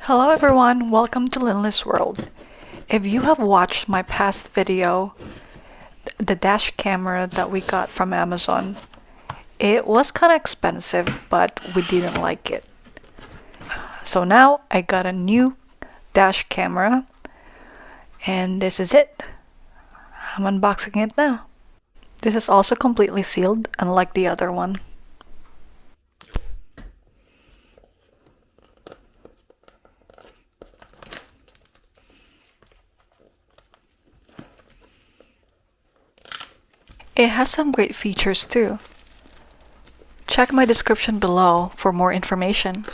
Hello everyone, welcome to Lynley's World. If you have watched my past video, the dash camera that we got from Amazon, it was kind of expensive, but we didn't like it. So now I got a new dash camera, and this is it. I'm unboxing it now. This is also completely sealed, unlike the other one. It has some great features too. Check my description below for more information.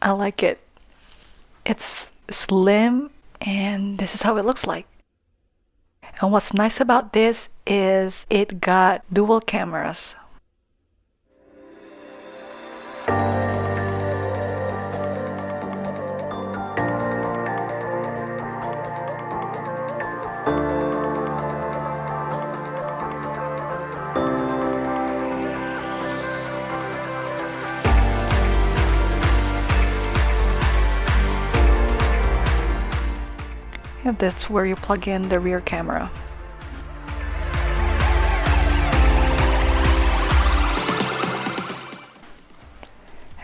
I like it. It's slim and this is how it looks like. And what's nice about this is it got dual cameras. And that's where you plug in the rear camera.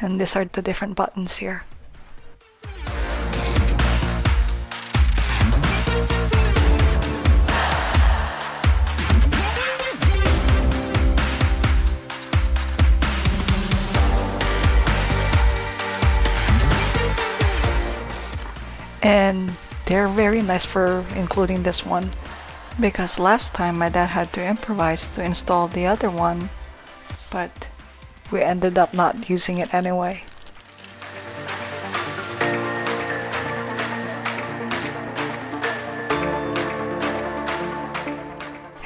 And these are the different buttons here. And they're very nice for including this one, because last time my dad had to improvise to install the other one, but we ended up not using it anyway.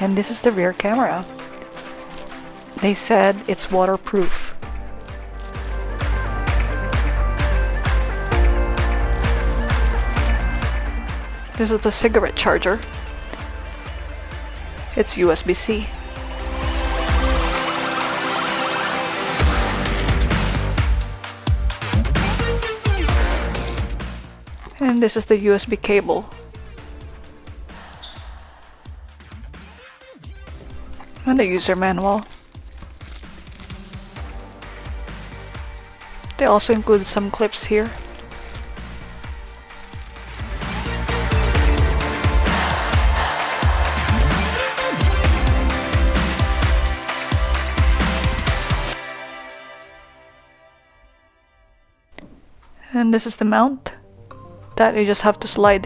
And this is the rear camera. They said it's waterproof. This is the cigarette charger. It's USB-C. And this is the USB cable. And the user manual. They also include some clips here. And this is the mount that you just have to slide.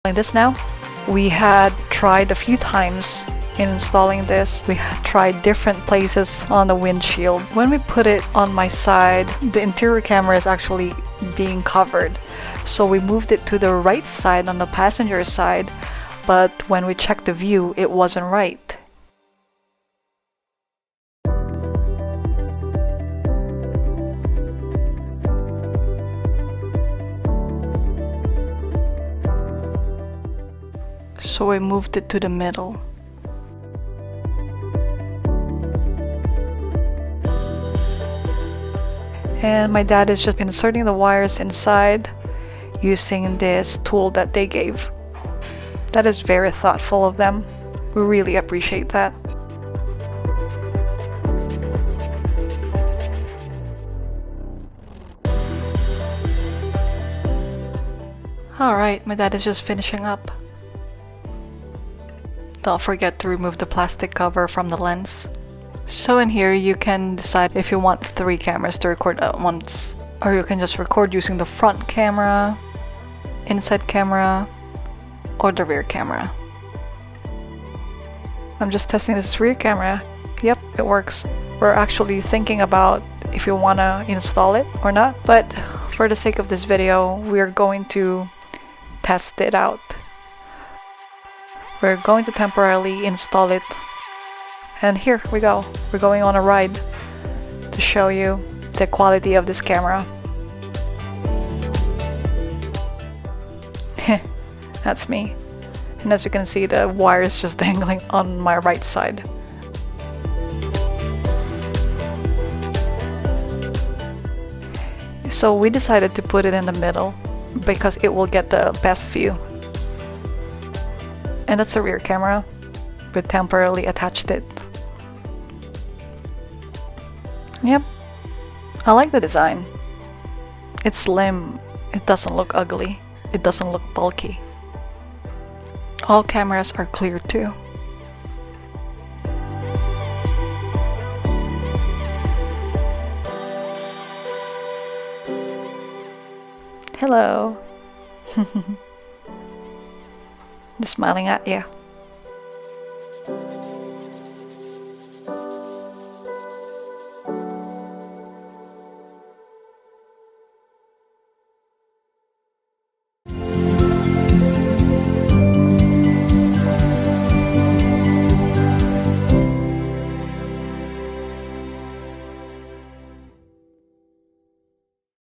Like this now, we had tried a few times in installing this. We had tried different places on the windshield. When we put it on my side, the interior camera is actually being covered. So we moved it to the right side on the passenger side, but when we checked the view, it wasn't right. So we moved it to the middle. And my dad is just inserting the wires inside using this tool that they gave. That is very thoughtful of them. We really appreciate that. Alright, my dad is just finishing up. Don't forget to remove the plastic cover from the lens. So in here you can decide if you want 3 cameras to record at once, or you can just record using the front camera, inside camera, or the rear camera. I'm just testing this rear camera. Yep, it works. We're actually thinking about if you want to install it or not, but for the sake of this video, we're going to test it out. We're going to temporarily install it. And here we go. We're going on a ride to show you the quality of this camera. That's me. And as you can see, the wire is just dangling on my right side. So we decided to put it in the middle because it will get the best view. And that's a rear camera. We temporarily attached it. Yep, I like the design. It's slim. It doesn't look ugly. It doesn't look bulky. All cameras are clear too. Hello. Just smiling at you.